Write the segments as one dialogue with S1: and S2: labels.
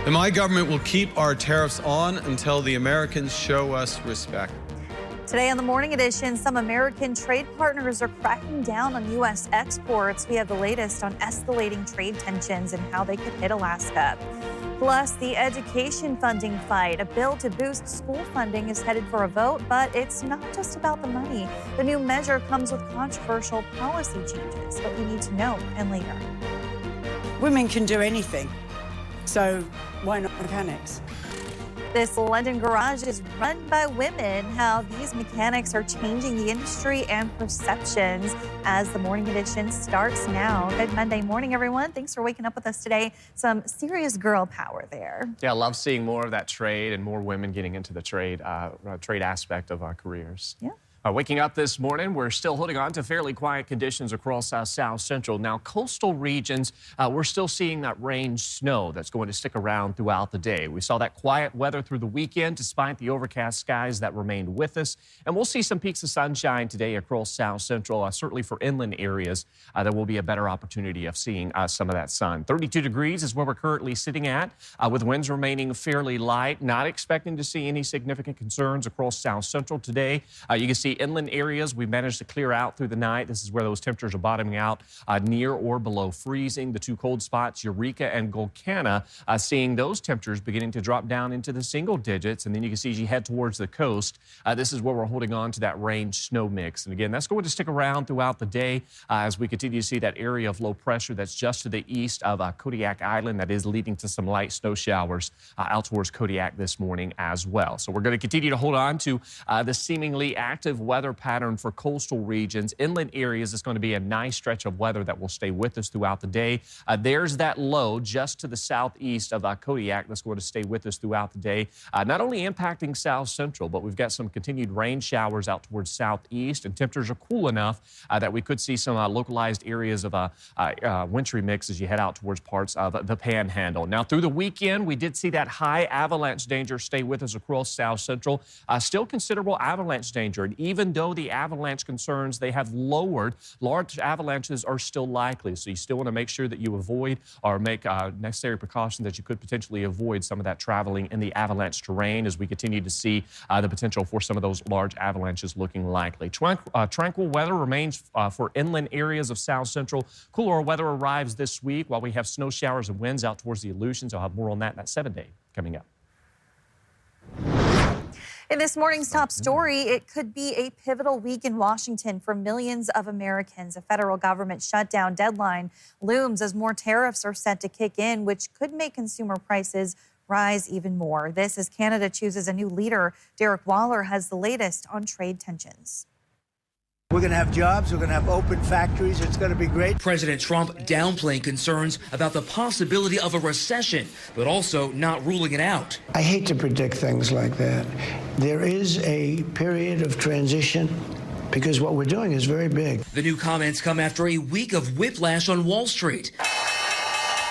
S1: And my government will keep our tariffs on until the Americans show us respect.
S2: Today on the Morning Edition, some American trade partners are cracking down on U.S. exports. We have the latest on escalating trade tensions and how they could hit Alaska. Plus, the education funding fight. A bill to boost school funding is headed for a vote, but it's not just about the money. The new measure comes with controversial policy changes. What you need to know and later.
S3: Women can do anything, so why not mechanics?
S2: This London garage is run by women. How these mechanics are changing the industry and perceptions as the Morning Edition starts now. Good Monday morning, everyone. Thanks for waking up with us today. Some serious girl power there.
S4: Yeah, I love seeing more of that trade and more women getting into the trade aspect of our careers.
S2: Yeah.
S4: Waking up this morning, we're still holding on to fairly quiet conditions across South Central. Now, coastal regions, we're still seeing that rain, snow that's going to stick around throughout the day. We saw that quiet weather through the weekend despite the overcast skies that remained with us. And we'll see some peaks of sunshine today across South Central. Certainly for inland areas, there will be a better opportunity of seeing some of that sun. 32 degrees is where we're currently sitting at, with winds remaining fairly light. Not expecting to see any significant concerns across South Central today. You can see inland areas we managed to clear out through the night. This is where those temperatures are bottoming out near or below freezing. The two cold spots, Eureka and Golcana, seeing those temperatures beginning to drop down into the single digits. And then you can see as you head towards the coast, this is where we're holding on to that rain snow mix. And again, that's going to stick around throughout the day as we continue to see that area of low pressure that's just to the east of Kodiak Island that is leading to some light snow showers out towards Kodiak this morning as well. So we're going to continue to hold on to the seemingly active weather pattern for coastal regions. Inland areas is going to be a nice stretch of weather that will stay with us throughout the day. There's that low just to the southeast of Kodiak that's going to stay with us throughout the day. Not only impacting South Central, but we've got some continued rain showers out towards southeast, and temperatures are cool enough that we could see some localized areas of wintry mix as you head out towards parts of the Panhandle. Now, through the weekend, we did see that high avalanche danger stay with us across South Central. Still considerable avalanche danger, and even though the avalanche concerns, they have lowered, large avalanches are still likely. So you still want to make sure that you avoid or make necessary precautions that you could potentially avoid some of that traveling in the avalanche terrain as we continue to see the potential for some of those large avalanches looking likely. Tranquil weather remains for inland areas of South Central. Cooler weather arrives this week while we have snow showers and winds out towards the Aleutians. I'll have more on that in that 7-day coming up.
S2: In this morning's top story, it could be a pivotal week in Washington for millions of Americans. A federal government shutdown deadline looms as more tariffs are set to kick in, which could make consumer prices rise even more. This as Canada chooses a new leader. Derek Waller has the latest on trade tensions.
S5: We're going to have jobs. We're going to have open factories. It's going to be great.
S6: President Trump downplaying concerns about the possibility of a recession, but also not ruling it out.
S5: I hate to predict things like that. There is a period of transition because what we're doing is very big.
S6: The new comments come after a week of whiplash on Wall Street,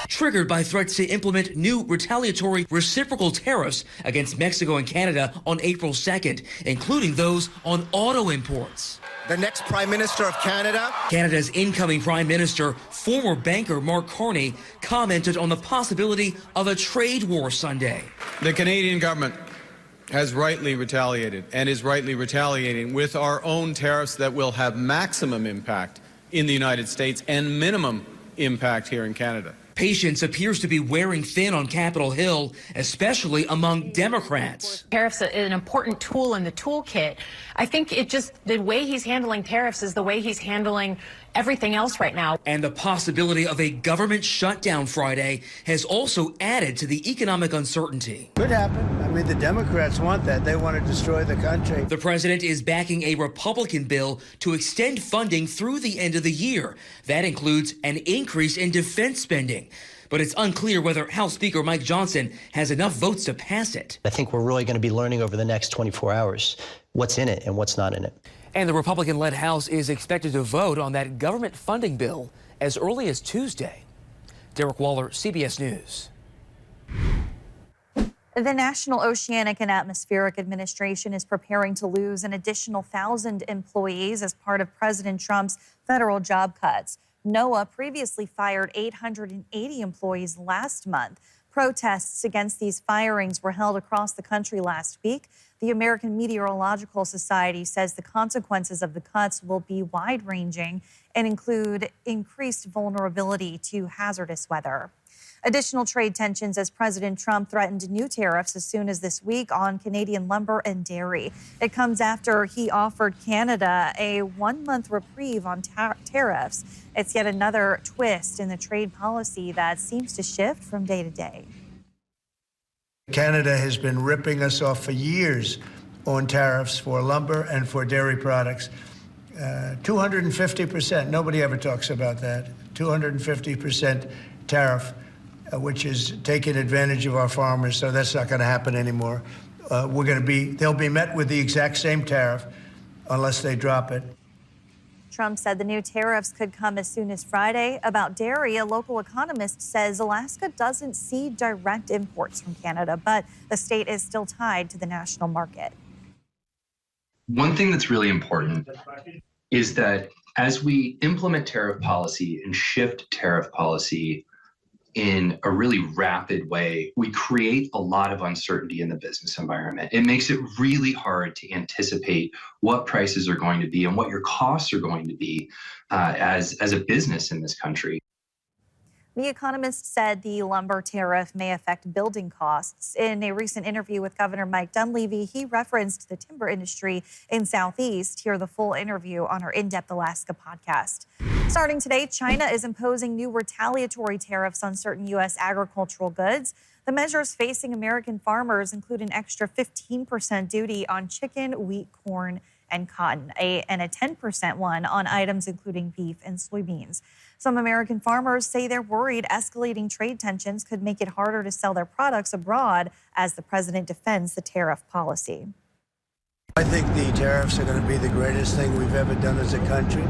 S6: triggered by threats to implement new retaliatory reciprocal tariffs against Mexico and Canada on April 2nd, including those on auto imports.
S7: The next Prime Minister of Canada.
S6: Canada's incoming Prime Minister, former banker Mark Carney, commented on the possibility of a trade war Sunday.
S1: The Canadian government has rightly retaliated and is rightly retaliating with our own tariffs that will have maximum impact in the United States and minimum impact here in Canada.
S6: Patience appears to be wearing thin on Capitol Hill, especially among Democrats.
S8: Tariffs are an important tool in the toolkit. I think the way he's handling tariffs is the way he's handling everything else right now.
S6: And the possibility of a government shutdown Friday has also added to the economic uncertainty.
S5: Could happen. I mean, the Democrats want that. They want to destroy the country.
S6: The president is backing a Republican bill to extend funding through the end of the year. That includes an increase in defense spending. But it's unclear whether House Speaker Mike Johnson has enough votes to pass it.
S9: I think we're really going to be learning over the next 24 hours what's in it and what's not in it.
S6: And the Republican-led House is expected to vote on that government funding bill as early as Tuesday. Derek Waller, CBS News.
S2: The National Oceanic and Atmospheric Administration is preparing to lose an additional 1,000 employees as part of President Trump's federal job cuts. NOAA previously fired 880 employees last month. Protests against these firings were held across the country last week. The American Meteorological Society says the consequences of the cuts will be wide-ranging and include increased vulnerability to hazardous weather. Additional trade tensions as President Trump threatened new tariffs as soon as this week on Canadian lumber and dairy. It comes after he offered Canada a one-month reprieve on tariffs. It's yet another twist in the trade policy that seems to shift from day to day.
S5: Canada has been ripping us off for years on tariffs for lumber and for dairy products. 250%. Nobody ever talks about that. 250% tariff, which is taking advantage of our farmers. So that's not going to happen anymore. They'll be met with the exact same tariff unless they drop it.
S2: Trump said the new tariffs could come as soon as Friday. About dairy, a local economist says Alaska doesn't see direct imports from Canada, but the state is still tied to the national market.
S10: One thing that's really important is that as we implement tariff policy and shift tariff policy in a really rapid way, we create a lot of uncertainty in the business environment. It makes it really hard to anticipate what prices are going to be and what your costs are going to be as a business in this country.
S2: The economist said the lumber tariff may affect building costs. In a recent interview with Governor Mike Dunleavy, he referenced the timber industry in Southeast. Hear the full interview on our In-Depth Alaska podcast. Starting today, China is imposing new retaliatory tariffs on certain U.S. agricultural goods. The measures facing American farmers include an extra 15% duty on chicken, wheat, corn, and cotton, and a 10% one on items including beef and soybeans. Some American farmers say they're worried escalating trade tensions could make it harder to sell their products abroad as the president defends the tariff policy.
S5: I think the tariffs are going to be the greatest thing we've ever done as a country.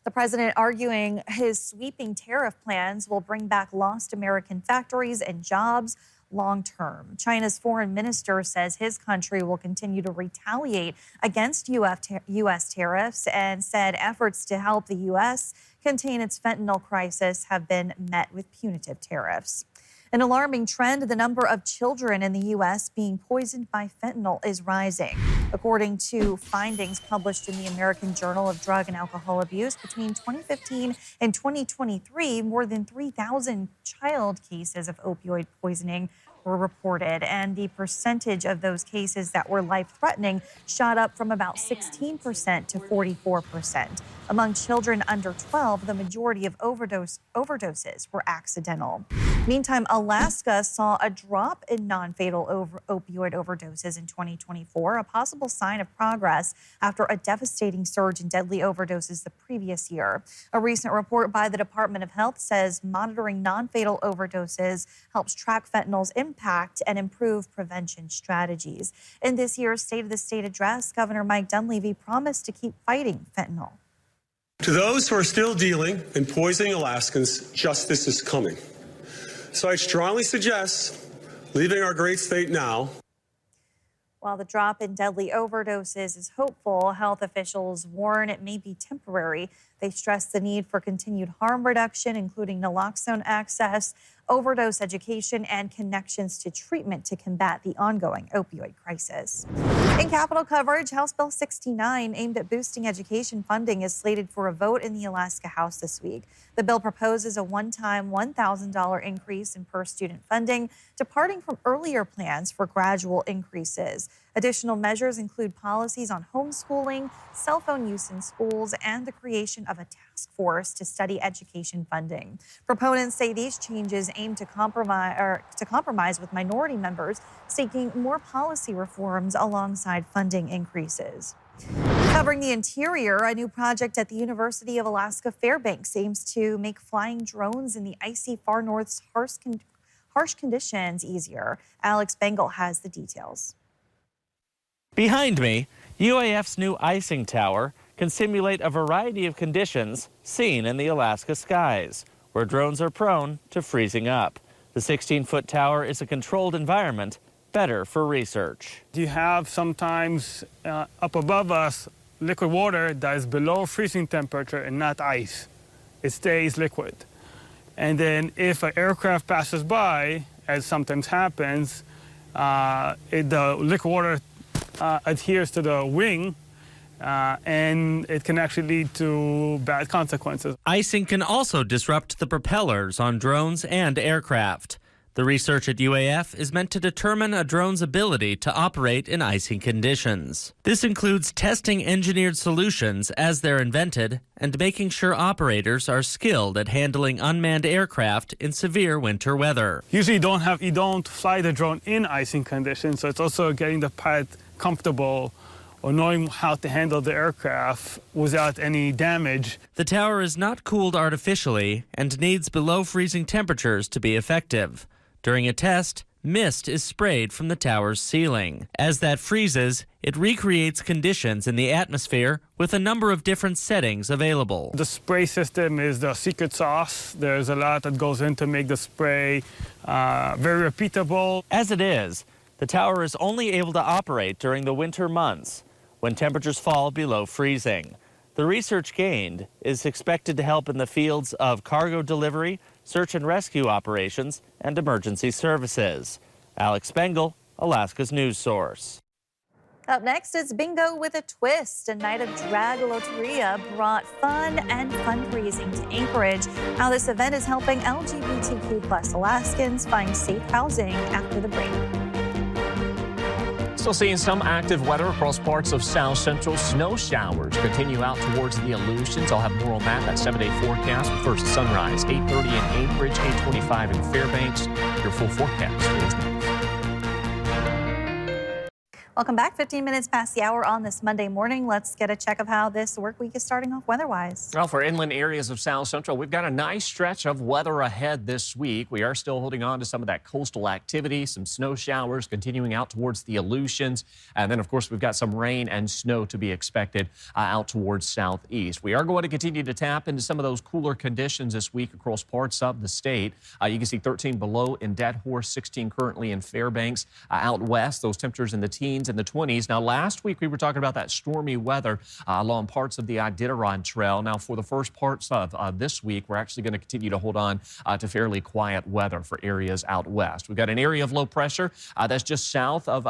S2: The president arguing his sweeping tariff plans will bring back lost American factories and jobs long term. China's foreign minister says his country will continue to retaliate against U.S. tariffs and said efforts to help the U.S. contain its fentanyl crisis have been met with punitive tariffs. An alarming trend, the number of children in the U.S. being poisoned by fentanyl is rising. According to findings published in the American Journal of Drug and Alcohol Abuse, between 2015 and 2023, more than 3,000 child cases of opioid poisoning were reported, and the percentage of those cases that were life-threatening shot up from about 16% to 44%. Among children under 12, the majority of overdoses were accidental. Meantime, Alaska saw a drop in non-fatal opioid overdoses in 2024, a possible sign of progress after a devastating surge in deadly overdoses the previous year. A recent report by the Department of Health says monitoring non-fatal overdoses helps track fentanyl's impact and improve prevention strategies. In this year's State of the State address, Governor Mike Dunleavy promised to keep fighting fentanyl.
S11: To those who are still dealing and poisoning Alaskans, justice is coming. So I strongly suggest leaving our great state now.
S2: While the drop in deadly overdoses is hopeful, health officials warn it may be temporary. They stress the need for continued harm reduction, including naloxone access, overdose education, and connections to treatment to combat the ongoing opioid crisis. In Capitol coverage, House Bill 69, aimed at boosting education funding, is slated for a vote in the Alaska House this week. The bill proposes a one-time $1,000 increase in per-student funding, departing from earlier plans for gradual increases. Additional measures include policies on homeschooling, cell phone use in schools, and the creation of a task force to study education funding. Proponents say these changes aim to compromise with minority members seeking more policy reforms alongside funding increases. Covering the interior, a new project at the University of Alaska Fairbanks aims to make flying drones in the icy far north's harsh conditions easier. Alex Bengal has the details.
S12: Behind me, UAF's new icing tower can simulate a variety of conditions seen in the Alaska skies, where drones are prone to freezing up. The 16-foot tower is a controlled environment, better for research.
S13: You have sometimes up above us liquid water that is below freezing temperature and not ice. It stays liquid. And then if an aircraft passes by, as sometimes happens, the liquid water adheres to the wing, and it can actually lead to bad consequences.
S12: Icing can also disrupt the propellers on drones and aircraft. The research at UAF is meant to determine a drone's ability to operate in icing conditions. This includes testing engineered solutions as they're invented and making sure operators are skilled at handling unmanned aircraft in severe winter weather.
S13: Usually you don't fly the drone in icing conditions, so it's also getting the pilot comfortable or knowing how to handle the aircraft without any damage.
S12: The tower is not cooled artificially and needs below freezing temperatures to be effective. During a test, mist is sprayed from the tower's ceiling. As that freezes, it recreates conditions in the atmosphere with a number of different settings available.
S13: The spray system is the secret sauce. There's a lot that goes in to make the spray very repeatable.
S12: As it is, the tower is only able to operate during the winter months, when temperatures fall below freezing. The research gained is expected to help in the fields of cargo delivery, search and rescue operations, and emergency services. Alex Spengel, Alaska's news source.
S2: Up next is Bingo with a Twist. A night of drag loteria brought fun and fundraising to Anchorage. How this event is helping LGBTQ+ Alaskans find safe housing after the break.
S4: Still seeing some active weather across parts of South Central. Snow showers continue out towards the Aleutians. I'll have more on that 7-day forecast. First, sunrise, 8:30 in Anchorage, 8:25 in Fairbanks. Your full forecast is next.
S2: Welcome back. 15 minutes past the hour on this Monday morning. Let's get a check of how this work week is starting off weather-wise.
S4: Well, for inland areas of South Central, we've got a nice stretch of weather ahead this week. We are still holding on to some of that coastal activity, some snow showers continuing out towards the Aleutians. And then, of course, we've got some rain and snow to be expected out towards southeast. We are going to continue to tap into some of those cooler conditions this week across parts of the state. You can see 13 below in Dead Horse, 16 currently in Fairbanks. Out west, those temperatures in the teens and the 20s. Now, last week we were talking about that stormy weather along parts of the Iditarod Trail. Now, for the first parts of this week, we're actually going to continue to hold on to fairly quiet weather for areas out west. We've got an area of low pressure that's just south of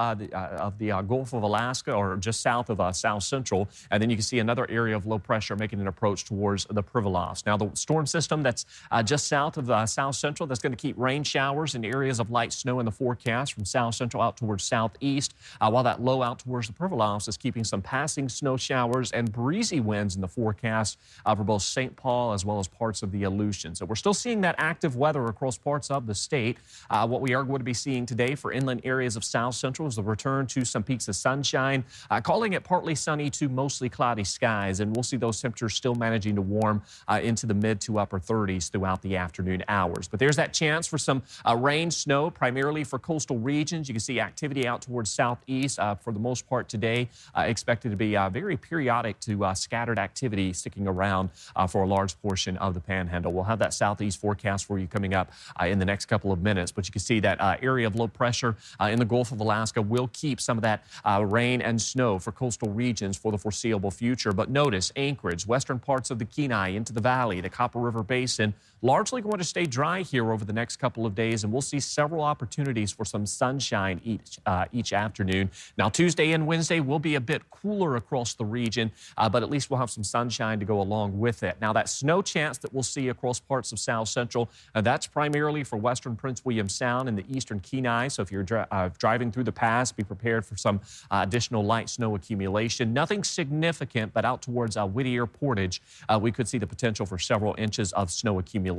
S4: the Gulf of Alaska, or just south of South Central, and then you can see another area of low pressure making an approach towards the Pribilofs. Now, the storm system that's just south of South Central, that's going to keep rain showers and areas of light snow in the forecast from South Central out towards southeast, while that low out towards the Pribilofs is keeping some passing snow showers and breezy winds in the forecast for both St. Paul as well as parts of the Aleutians. So we're still seeing that active weather across parts of the state. What we are going to be seeing today for inland areas of South Central is the return to some peaks of sunshine, calling it partly sunny to mostly cloudy skies, and we'll see those temperatures still managing to warm into the mid to upper 30s throughout the afternoon hours. But there's that chance for some rain, snow, primarily for coastal regions. You can see activity out towards southeast for the most part today, expected to be very periodic to scattered activity sticking around for a large portion of the Panhandle. We'll have that southeast forecast for you coming up in the next couple of minutes, but you can see that area of low pressure in the Gulf of Alaska will keep some of that rain and snow for coastal regions for the foreseeable future. But notice Anchorage, western parts of the Kenai into the valley, the Copper River Basin, largely going to stay dry here over the next couple of days, and we'll see several opportunities for some sunshine each afternoon. Now, Tuesday and Wednesday will be a bit cooler across the region, but at least we'll have some sunshine to go along with it. Now, that snow chance that we'll see across parts of South Central, that's primarily for western Prince William Sound and the eastern Kenai. So if you're driving through the pass, be prepared for some additional light snow accumulation. Nothing significant, but out towards Whittier Portage, we could see the potential for several inches of snow accumulation.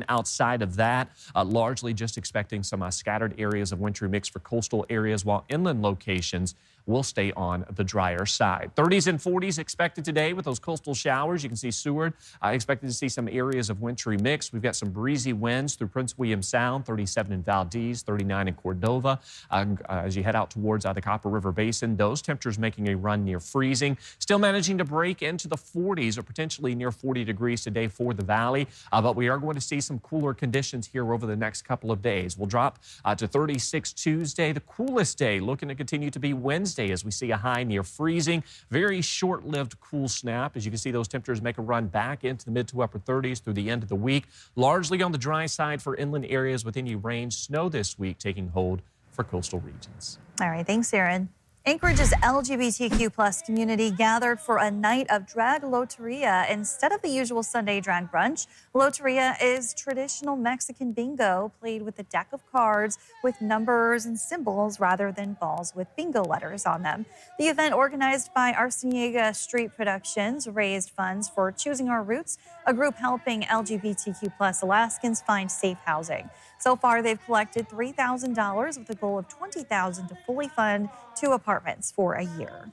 S4: Outside of that, largely just expecting some scattered areas of wintry mix for coastal areas, while inland locations will stay on the drier side. 30s and 40s expected today with those coastal showers. You can see Seward expected to see some areas of wintry mix. We've got some breezy winds through Prince William Sound, 37 in Valdez, 39 in Cordova. As you head out towards the Copper River Basin, those temperatures making a run near freezing. Still managing to break into the 40s or potentially near 40 degrees today for the valley, but we are going to see some cooler conditions here over the next couple of days. We'll drop to 36 Tuesday. The coolest day looking to continue to be Wednesday. Wednesday as we see a high near freezing. Very short-lived cool snap. As you can see, those temperatures make a run back into the mid to upper 30s through the end of the week. Largely on the dry side for inland areas with any rain. Snow this week taking hold for coastal regions.
S2: All right, thanks, Aaron. Anchorage's LGBTQ+ community gathered for a night of drag loteria instead of the usual Sunday drag brunch. Loteria is traditional Mexican bingo played with a deck of cards with numbers and symbols rather than balls with bingo letters on them. The event, organized by Arceniega Street Productions, raised funds for Choosing Our Roots, a group helping LGBTQ+ Alaskans find safe housing. So far, they've collected $3,000 with a goal of $20,000 to fully fund 2 apartments for a year.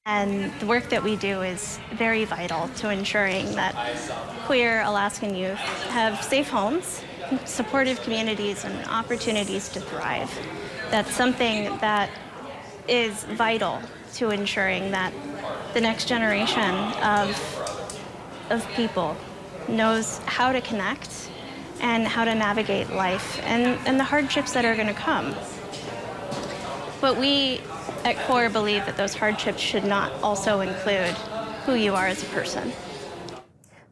S14: And the work that we do is very vital to ensuring that queer Alaskan youth have safe homes, supportive communities, and opportunities to thrive. That's something that is vital to ensuring that the next generation of people knows how to connect and how to navigate life and the hardships that are going to come. But we at CORE believe that those hardships should not also include who you are as a person.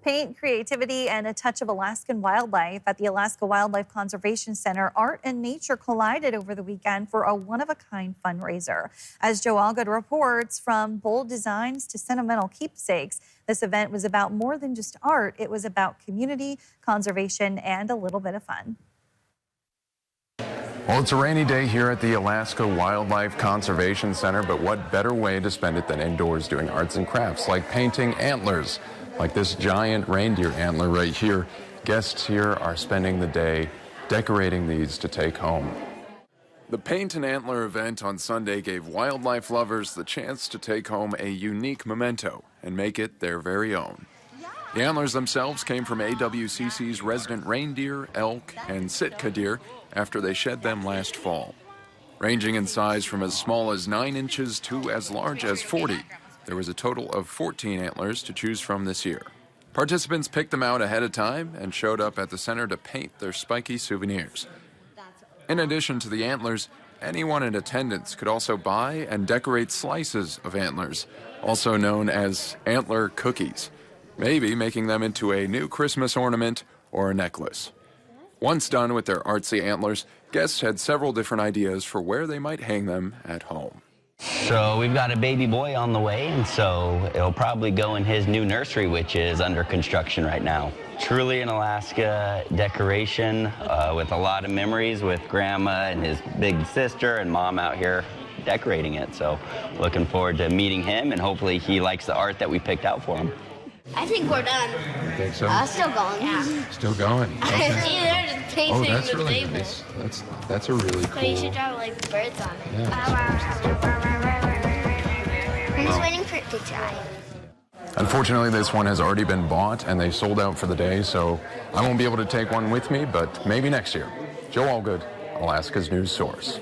S2: Paint, creativity, and a touch of Alaskan wildlife at the Alaska Wildlife Conservation Center. Art and nature collided over the weekend for a one-of-a-kind fundraiser. As Joe Allgood reports, from bold designs to sentimental keepsakes, this event was about more than just art. It was about community, conservation, and a little bit of fun.
S15: Well, it's a rainy day here at the Alaska Wildlife Conservation Center, but what better way to spend it than indoors doing arts and crafts like painting antlers, like this giant reindeer antler right here. Guests here are spending the day decorating these to take home. The Paint and Antler event on Sunday gave wildlife lovers the chance to take home a unique memento and make it their very own. The antlers themselves came from AWCC's resident reindeer, elk, and Sitka deer after they shed them last fall. Ranging in size from as small as 9 inches to as large as 40, there was a total of 14 antlers to choose from this year. Participants picked them out ahead of time and showed up at the center to paint their spiky souvenirs. In addition to the antlers, anyone in attendance could also buy and decorate slices of antlers, also known as antler cookies, maybe making them into a new Christmas ornament or a necklace. Once done with their artsy antlers, guests had several different ideas for where they might hang them at home.
S16: So we've got a baby boy on the way, and so it'll probably go in his new nursery, which is under construction right now. Truly an Alaska decoration with a lot of memories with Grandma and his big sister and Mom out here decorating it. So looking forward to meeting him, and hopefully he likes the art that we picked out for him.
S17: I think we're done.
S15: You think so?
S17: Still going. Yeah.
S15: Still going. Okay.
S17: They're just painting
S15: Oh, that's
S17: the
S15: really
S17: table.
S15: nice. That's a really cool.
S17: But you should draw like birds on it.
S15: Yeah.
S17: I'm just waiting for it to dry.
S15: Unfortunately, this one has already been bought and they sold out for the day, so I won't be able to take one with me, but maybe next year. Joe Allgood, Alaska's news source.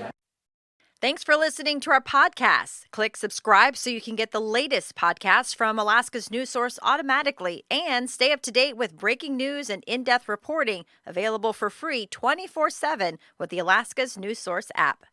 S18: Thanks for listening to our podcast. Click subscribe so you can get the latest podcasts from Alaska's news source automatically, and stay up to date with breaking news and in-depth reporting available for free 24/7 with the Alaska's news source app.